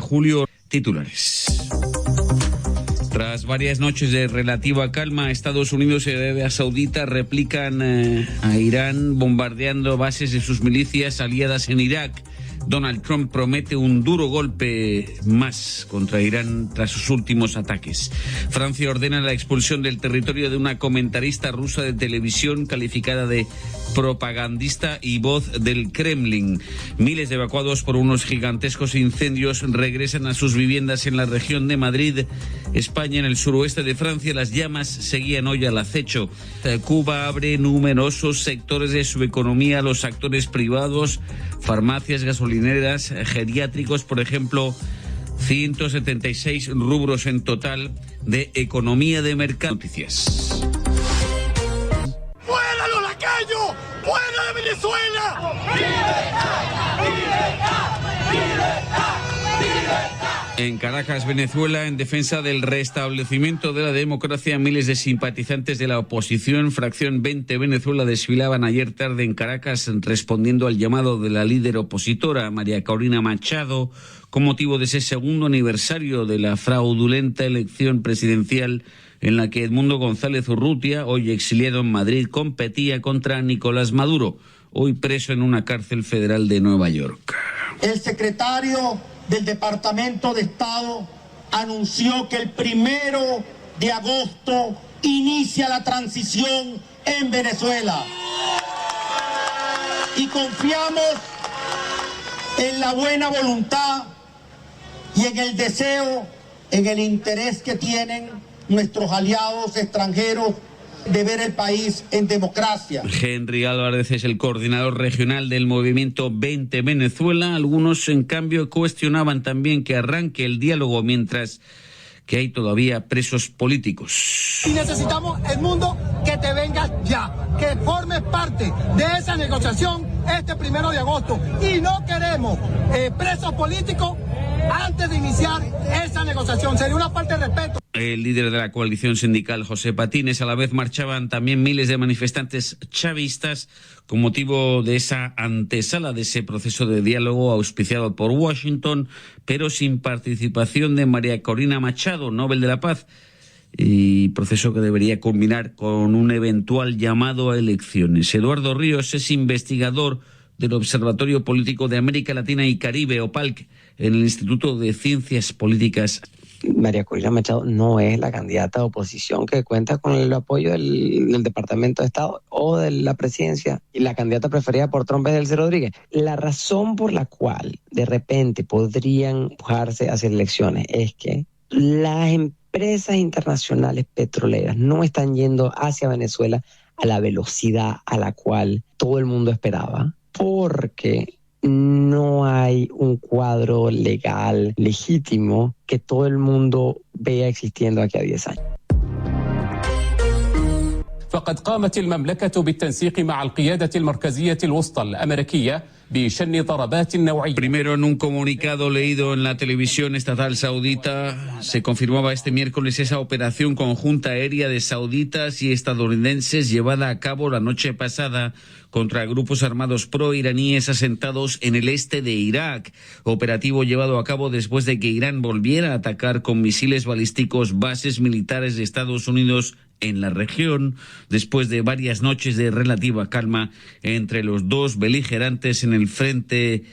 Julio, titulares. Tras varias noches de relativa calma, Estados Unidos y Arabia Saudita replican a Irán bombardeando bases de sus milicias aliadas en Irak. Donald Trump promete un duro golpe más contra Irán tras sus últimos ataques. Francia ordena la expulsión del territorio de una comentarista rusa de televisión calificada de propagandista y voz del Kremlin. Miles de evacuados por unos gigantescos incendios regresan a sus viviendas en la región de Madrid, España. En el suroeste de Francia las llamas seguían hoy al acecho. Cuba abre numerosos sectores de su economía a los actores privados, farmacias, gasolineras, geriátricos, por ejemplo, 176 rubros en total de economía de mercado. Noticias. ¡Fuera los lacayos! ¡Fuera de Venezuela! ¡Libertad! ¡Libertad! ¡Libertad! ¡Libertad! En Caracas, Venezuela, en defensa del restablecimiento de la democracia, miles de simpatizantes de la oposición, fracción 20 Venezuela, desfilaban ayer tarde en Caracas respondiendo al llamado de la líder opositora, María Corina Machado, con motivo de ese segundo aniversario de la fraudulenta elección presidencial en la que Edmundo González Urrutia, hoy exiliado en Madrid, competía contra Nicolás Maduro, hoy preso en una cárcel federal de Nueva York. El secretario del Departamento de Estado anunció que el 1 de agosto inicia la transición en Venezuela. Y confiamos en la buena voluntad y en el deseo, en el interés que tienen nuestros aliados extranjeros de ver el país en democracia. Henry Álvarez es el coordinador regional del movimiento 20 Venezuela. Algunos, en cambio, cuestionaban también que arranque el diálogo mientras que hay todavía presos políticos. Y necesitamos, Edmundo, que te vengas ya, que formes parte de esa negociación este 1 de agosto. Y no queremos presos políticos antes de iniciar esa negociación. Sería una falta de respeto. El líder de la coalición sindical, José Patines, a la vez marchaban también miles de manifestantes chavistas con motivo de esa antesala de ese proceso de diálogo auspiciado por Washington, pero sin participación de María Corina Machado, Nobel de la Paz, y proceso que debería culminar con un eventual llamado a elecciones. Eduardo Ríos es investigador del Observatorio Político de América Latina y Caribe, OPALC, en el Instituto de Ciencias Políticas. María Corina Machado no es la candidata de oposición que cuenta con el apoyo del Departamento de Estado o de la presidencia, y la candidata preferida por Trump es Delcy Rodríguez. La razón por la cual de repente podrían empujarse hacia elecciones es que las empresas internacionales petroleras no están yendo hacia Venezuela a la velocidad a la cual todo el mundo esperaba, porque no hay un cuadro legal legítimo que todo el mundo vea existiendo aquí a 10 años. فقد قامت المملكة بالتنسيق مع القيادة المركزية الوسطى الأمريكية بشن ضربات نوعية. Primero, en un comunicado leído en la televisión estatal saudita, se confirmaba este miércoles esa operación conjunta aérea de sauditas y estadounidenses llevada a cabo la noche pasada contra grupos armados proiraníes asentados en el este de Irak. Operativo llevado a cabo después de que Irán volviera a atacar con misiles balísticos bases militares de Estados Unidos en la región, después de varias noches de relativa calma entre los dos beligerantes en el frente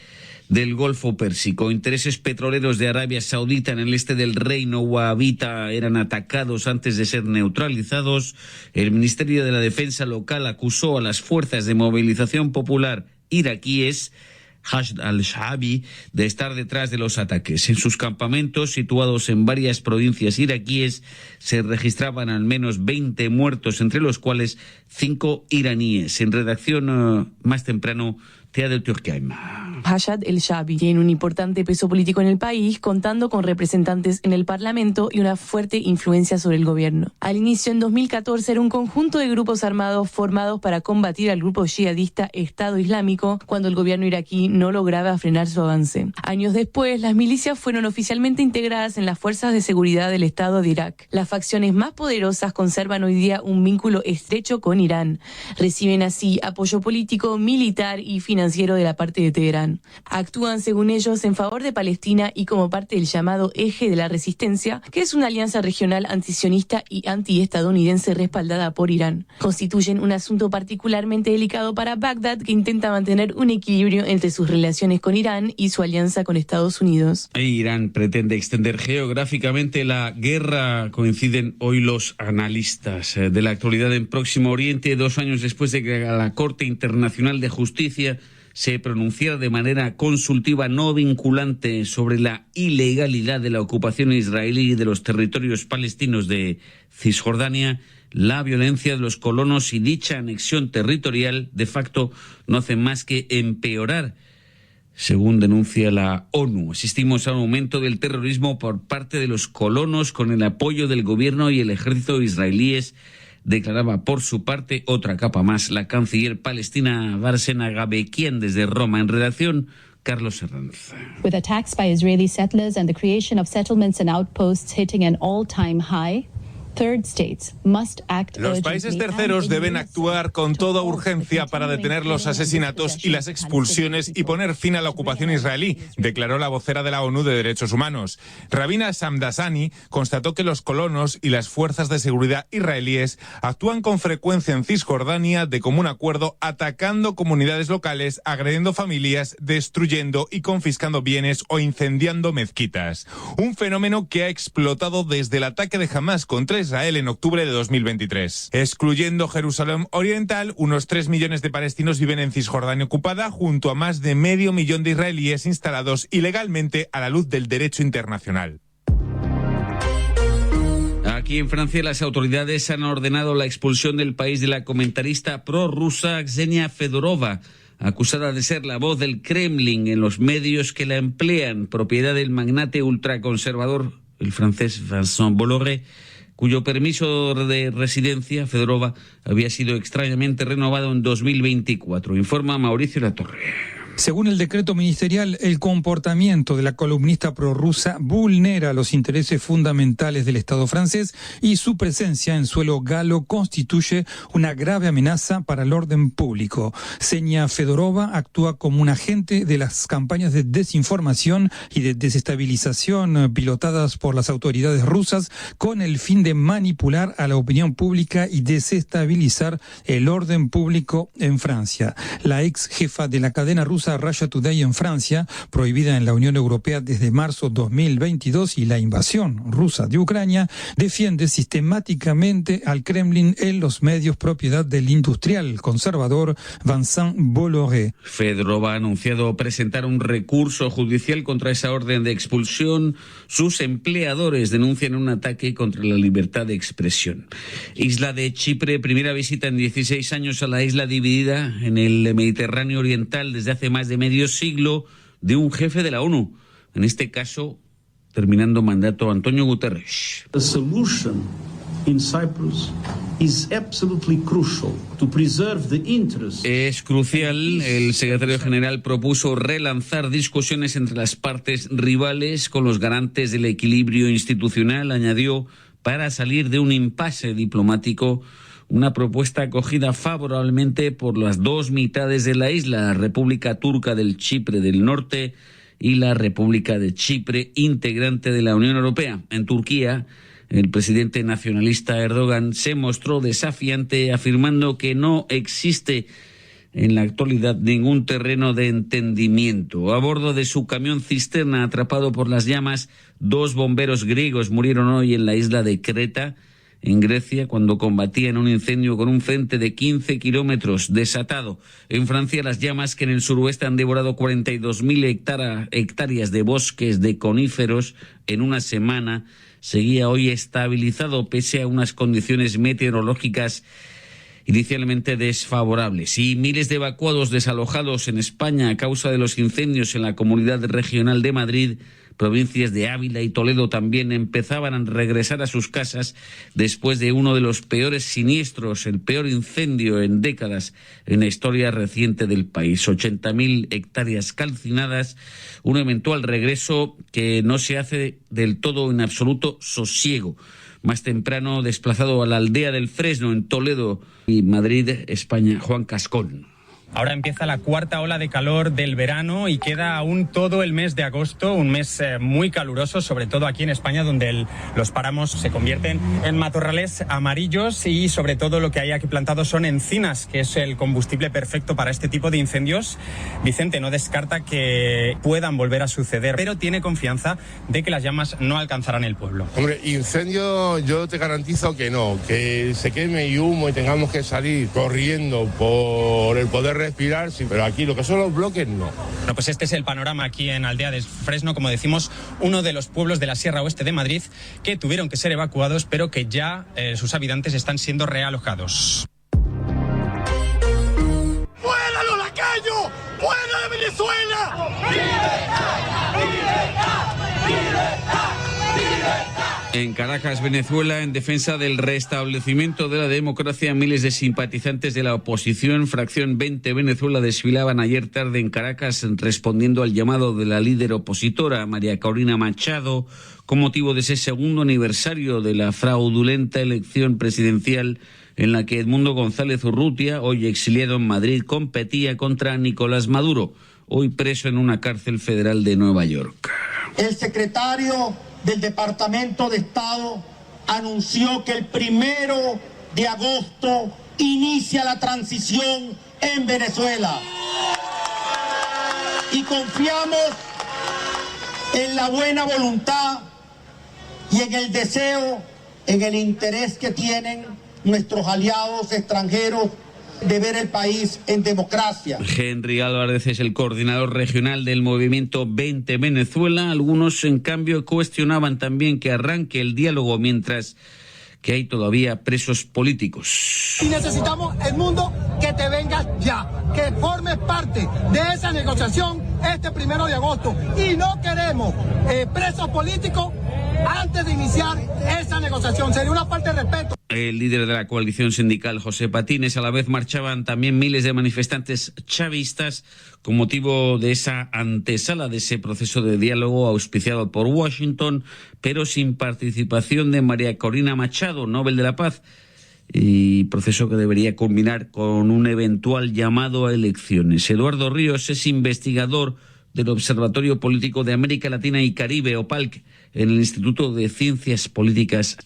del Golfo Pérsico. Intereses petroleros de Arabia Saudita en el este del reino wahabita eran atacados antes de ser neutralizados. El Ministerio de la Defensa local acusó a las fuerzas de movilización popular iraquíes, Hashd al-Shaabi, de estar detrás de los ataques. En sus campamentos, situados en varias provincias iraquíes, se registraban al menos 20 muertos, entre los cuales 5 iraníes. En redacción más temprano, Tea del Turkheim. Hashd al-Shaabi tiene un importante peso político en el país, contando con representantes en el Parlamento y una fuerte influencia sobre el gobierno. Al inicio, en 2014, era un conjunto de grupos armados formados para combatir al grupo yihadista Estado Islámico cuando el gobierno iraquí no lograba frenar su avance. Años después, las milicias fueron oficialmente integradas en las fuerzas de seguridad del Estado de Irak. Las facciones más poderosas conservan hoy día un vínculo estrecho con Irán. Reciben así apoyo político, militar y financiero financiero de la parte de Teherán. Actúan, según ellos, en favor de Palestina y como parte del llamado Eje de la Resistencia, que es una alianza regional antisionista y antiestadounidense respaldada por Irán. Constituyen un asunto particularmente delicado para Bagdad, que intenta mantener un equilibrio entre sus relaciones con Irán y su alianza con Estados Unidos. Irán pretende extender geográficamente la guerra, coinciden hoy los analistas de la actualidad en Próximo Oriente, 2 años después de que la Corte Internacional de Justicia se pronunciara de manera consultiva no vinculante sobre la ilegalidad de la ocupación israelí de los territorios palestinos de Cisjordania. La violencia de los colonos y dicha anexión territorial de facto no hacen más que empeorar, según denuncia la ONU. Asistimos a un aumento del terrorismo por parte de los colonos con el apoyo del gobierno y el ejército israelíes, declaraba por su parte otra capa más la canciller palestina Barsena Gabekian desde Roma. En redacción, Carlos Herranz. With attacks by Israeli settlers and the creation of settlements and outposts hitting an all-time high, los países terceros deben actuar con toda urgencia para detener los asesinatos y las expulsiones y poner fin a la ocupación israelí, declaró la vocera de la ONU de Derechos Humanos. Rabina Samdasani constató que los colonos y las fuerzas de seguridad israelíes actúan con frecuencia en Cisjordania de común acuerdo, atacando comunidades locales, agrediendo familias, destruyendo y confiscando bienes o incendiando mezquitas. Un fenómeno que ha explotado desde el ataque de Hamás contra Israel en octubre de 2023. Excluyendo Jerusalén Oriental, unos 3 millones de palestinos viven en Cisjordania ocupada, junto a más de 500.000 de israelíes instalados ilegalmente a la luz del derecho internacional. Aquí en Francia las autoridades han ordenado la expulsión del país de la comentarista prorrusa Ksenia Fedorova, acusada de ser la voz del Kremlin en los medios que la emplean, propiedad del magnate ultraconservador, el francés Vincent Bolloré, cuyo permiso de residencia, Fedorova, había sido extrañamente renovado en 2024. Informa Mauricio Latorre. Según el decreto ministerial, el comportamiento de la columnista prorrusa vulnera los intereses fundamentales del Estado francés y su presencia en suelo galo constituye una grave amenaza para el orden público. Ksenia Fedorova actúa como un agente de las campañas de desinformación y de desestabilización pilotadas por las autoridades rusas con el fin de manipular a la opinión pública y desestabilizar el orden público en Francia. La ex jefa de la cadena rusa Russia Today en Francia, prohibida en la Unión Europea desde marzo 2022, y la invasión rusa de Ucrania, defiende sistemáticamente al Kremlin en los medios propiedad del industrial conservador Vincent Bolloré. Fedorova ha anunciado presentar un recurso judicial contra esa orden de expulsión. Sus empleadores denuncian un ataque contra la libertad de expresión. Isla de Chipre, primera visita en 16 años a la isla dividida en el Mediterráneo Oriental desde hace más de medio siglo de un jefe de la ONU. En este caso, terminando mandato, Antonio Guterres. The solution in Cyprus is absolutely crucial to preserve the interests. Es crucial. El secretario general propuso relanzar discusiones entre las partes rivales con los garantes del equilibrio institucional, añadió, para salir de un impasse diplomático. Una propuesta acogida favorablemente por las dos mitades de la isla, la República Turca del Chipre del Norte y la República de Chipre, integrante de la Unión Europea. En Turquía, el presidente nacionalista Erdogan se mostró desafiante, afirmando que no existe en la actualidad ningún terreno de entendimiento. A bordo de su camión cisterna atrapado por las llamas, 2 bomberos griegos murieron hoy en la isla de Creta, en Grecia, cuando combatían un incendio con un frente de 15 kilómetros desatado. En Francia, las llamas que en el suroeste han devorado 42.000 hectáreas de bosques de coníferos en una semana, seguía hoy estabilizado pese a unas condiciones meteorológicas inicialmente desfavorables. Y miles de evacuados desalojados en España a causa de los incendios en la Comunidad Regional de Madrid. Provincias de Ávila y Toledo también empezaban a regresar a sus casas después de uno de los peores siniestros, el peor incendio en décadas en la historia reciente del país. 80.000 hectáreas calcinadas, un eventual regreso que no se hace del todo en absoluto sosiego. Más temprano desplazado a la aldea del Fresno en Toledo y Madrid, España, Juan Cascón. Ahora empieza la cuarta ola de calor del verano y queda aún todo el mes de agosto, un mes muy caluroso, sobre todo aquí en España, donde los páramos se convierten en matorrales amarillos y sobre todo lo que hay aquí plantado son encinas, que es el combustible perfecto para este tipo de incendios. Vicente no descarta que puedan volver a suceder, pero tiene confianza de que las llamas no alcanzarán el pueblo. Hombre, incendio yo te garantizo que no, que se queme y humo y tengamos que salir corriendo por el poder respirar, sí, pero aquí lo que son los bloques no. Bueno, pues este es el panorama aquí en Aldea de Fresno, como decimos, uno de los pueblos de la Sierra Oeste de Madrid que tuvieron que ser evacuados, pero que ya sus habitantes están siendo realojados. ¡Fuera los lacayos! ¡Fuera de Venezuela! ¡Libertad! ¡Libertad! ¡Libertad! ¡Libertad! En Caracas, Venezuela, en defensa del restablecimiento de la democracia, miles de simpatizantes de la oposición, fracción 20 Venezuela, desfilaban ayer tarde en Caracas respondiendo al llamado de la líder opositora, María Corina Machado, con motivo de ese segundo aniversario de la fraudulenta elección presidencial en la que Edmundo González Urrutia, hoy exiliado en Madrid, competía contra Nicolás Maduro, hoy preso en una cárcel federal de Nueva York. El secretario del Departamento de Estado anunció que el 1 de agosto inicia la transición en Venezuela. Y confiamos en la buena voluntad y en el deseo, en el interés que tienen nuestros aliados extranjeros de ver el país en democracia. Henry Álvarez es el coordinador regional del movimiento 20 Venezuela. Algunos, en cambio, cuestionaban también que arranque el diálogo mientras que hay todavía presos políticos. Y necesitamos, Edmundo, que te vengas ya, que formes parte de esa negociación este 1 de agosto. Y no queremos presos políticos antes de iniciar esa negociación. Sería una falta de respeto. El líder de la coalición sindical, José Patines, a la vez marchaban también miles de manifestantes chavistas con motivo de esa antesala de ese proceso de diálogo auspiciado por Washington, pero sin participación de María Corina Machado, Nobel de la Paz, y proceso que debería culminar con un eventual llamado a elecciones. Eduardo Ríos es investigador del Observatorio Político de América Latina y Caribe, OPALC, en el Instituto de Ciencias Políticas.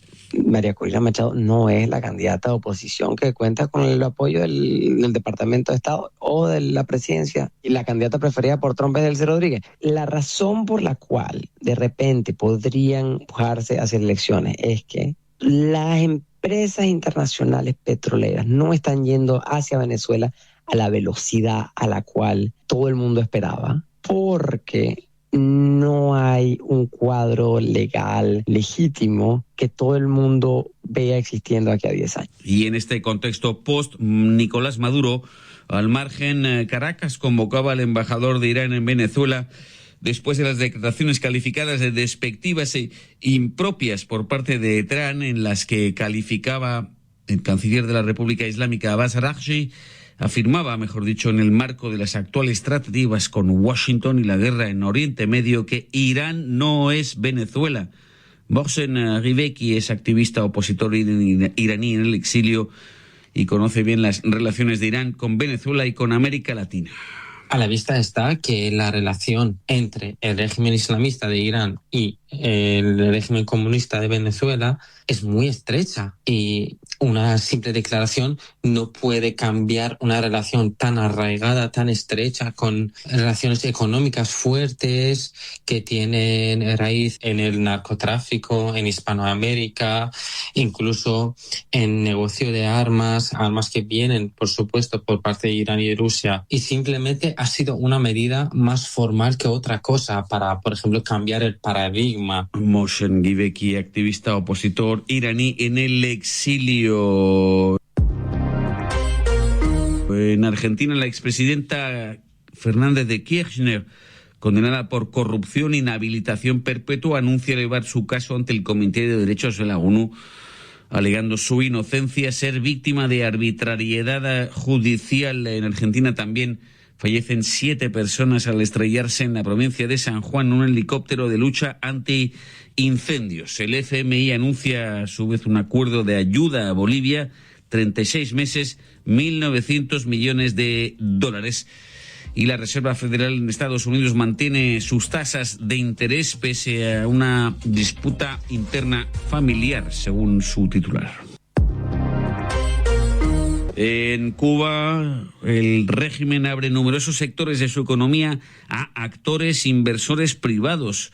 María Corina Machado no es la candidata de oposición que cuenta con el apoyo del Departamento de Estado o de la presidencia, y la candidata preferida por Trump es Delcy Rodríguez. La razón por la cual de repente podrían empujarse hacia elecciones es que las empresas internacionales petroleras no están yendo hacia Venezuela a la velocidad a la cual todo el mundo esperaba, porque no hay un cuadro legal legítimo que todo el mundo vea existiendo aquí a 10 años. Y en este contexto post-Nicolás Maduro, al margen, Caracas convocaba al embajador de Irán en Venezuela después de las declaraciones calificadas de despectivas e impropias por parte de Teherán, en las que calificaba el canciller de la República Islámica, Abbas Araghchi, afirmaba, mejor dicho, en el marco de las actuales tratativas con Washington y la guerra en Oriente Medio, que Irán no es Venezuela. Mohsen Riveki es activista opositor iraní en el exilio y conoce bien las relaciones de Irán con Venezuela y con América Latina. A la vista está que la relación entre el régimen islamista de Irán y el régimen comunista de Venezuela es muy estrecha, y una simple declaración no puede cambiar una relación tan arraigada, tan estrecha, con relaciones económicas fuertes que tienen raíz en el narcotráfico, en Hispanoamérica, incluso en negocio de armas que vienen, por supuesto, por parte de Irán y de Rusia. Y simplemente ha sido una medida más formal que otra cosa para, por ejemplo, cambiar el paradigma. Mohsen Riveki, activista opositor iraní en el exilio. En Argentina, la expresidenta Fernández de Kirchner, condenada por corrupción e inhabilitación perpetua, anuncia elevar su caso ante el Comité de Derechos de la ONU, alegando su inocencia, ser víctima de arbitrariedad judicial. En Argentina también fallecen 7 personas al estrellarse en la provincia de San Juan un helicóptero de lucha anti-incendios. El FMI anuncia a su vez un acuerdo de ayuda a Bolivia 36 meses, 1.900 millones de dólares. Y la Reserva Federal en Estados Unidos mantiene sus tasas de interés pese a una disputa interna familiar, según su titular. En Cuba, el régimen abre numerosos sectores de su economía a actores inversores privados,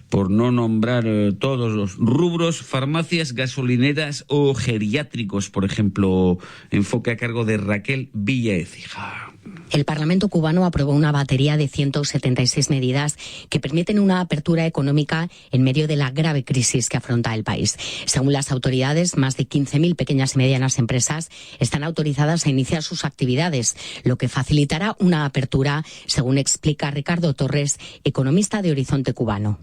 por no nombrar todos los rubros, farmacias, gasolineras o geriátricos, por ejemplo. Enfoque a cargo de Raquel Villaécija. El Parlamento cubano aprobó una batería de 176 medidas que permiten una apertura económica en medio de la grave crisis que afronta el país. Según las autoridades, más de 15.000 pequeñas y medianas empresas están autorizadas a iniciar sus actividades, lo que facilitará una apertura, según explica Ricardo Torres, economista de Horizonte Cubano.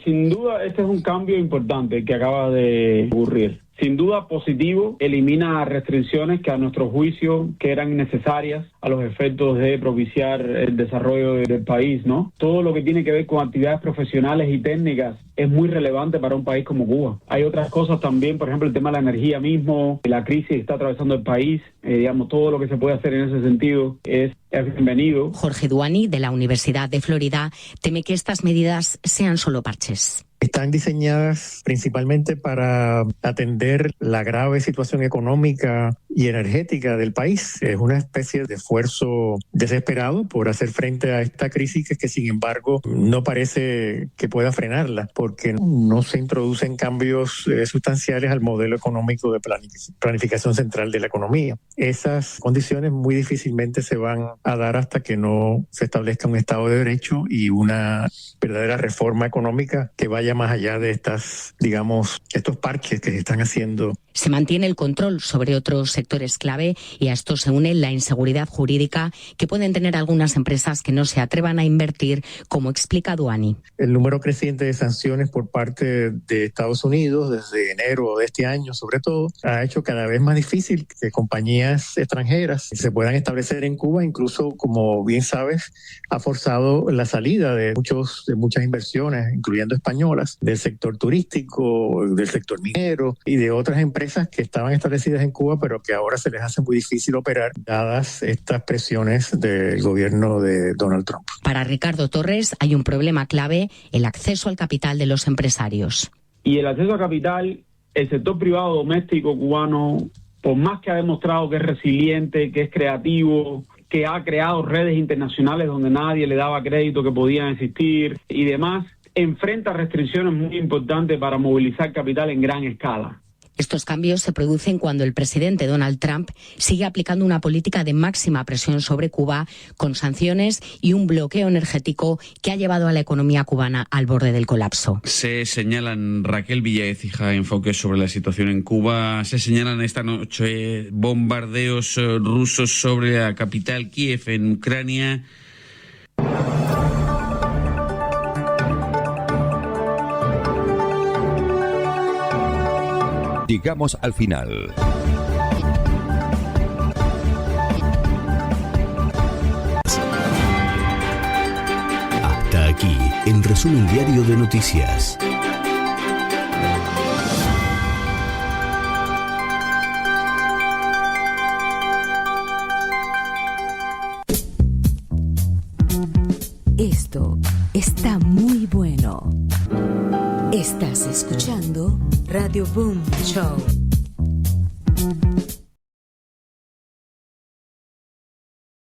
Sin duda, este es un cambio importante que acaba de ocurrir. Sin duda positivo, elimina restricciones que a nuestro juicio que eran innecesarias a los efectos de propiciar el desarrollo del país, ¿no? Todo lo que tiene que ver con actividades profesionales y técnicas es muy relevante para un país como Cuba. Hay otras cosas también, por ejemplo, el tema de la energía mismo, la crisis que está atravesando el país, todo lo que se puede hacer en ese sentido es bienvenido. Jorge Duani, de la Universidad de Florida, teme que estas medidas sean solo parches. Están diseñadas principalmente para atender la grave situación económica y energética del país. Es una especie de esfuerzo desesperado por hacer frente a esta crisis que sin embargo no parece que pueda frenarla, porque no se introducen cambios sustanciales al modelo económico de planificación central de la economía. Esas condiciones muy difícilmente se van a dar hasta que no se establezca un Estado de Derecho y una verdadera reforma económica que vaya más allá de estos parches que se están haciendo. Se mantiene el control sobre otros sectores clave y a esto se une la inseguridad jurídica que pueden tener algunas empresas que no se atrevan a invertir, como explica Duani. El número creciente de sanciones por parte de Estados Unidos desde enero de este año, sobre todo, ha hecho cada vez más difícil que compañías extranjeras se puedan establecer en Cuba. Incluso, como bien sabes, ha forzado la salida de muchas inversiones, incluyendo españolas, del sector turístico, del sector minero y de otras empresas que estaban establecidas en Cuba, pero que ahora se les hace muy difícil operar dadas estas presiones del gobierno de Donald Trump. Para Ricardo Torres hay un problema clave: el acceso al capital de los empresarios. Y el acceso al capital, el sector privado doméstico cubano, por más que ha demostrado que es resiliente, que es creativo, que ha creado redes internacionales donde nadie le daba crédito que podían existir y demás, enfrenta restricciones muy importantes para movilizar capital en gran escala. Estos cambios se producen cuando el presidente Donald Trump sigue aplicando una política de máxima presión sobre Cuba, con sanciones y un bloqueo energético que ha llevado a la economía cubana al borde del colapso. Se señalan, Raquel Villaécija, enfoques sobre la situación en Cuba. Se señalan esta noche bombardeos rusos sobre la capital Kiev en Ucrania. Llegamos al final. Hasta aquí, el resumen diario de noticias. Esto está muy bueno. Estás escuchando Radio Boom Show.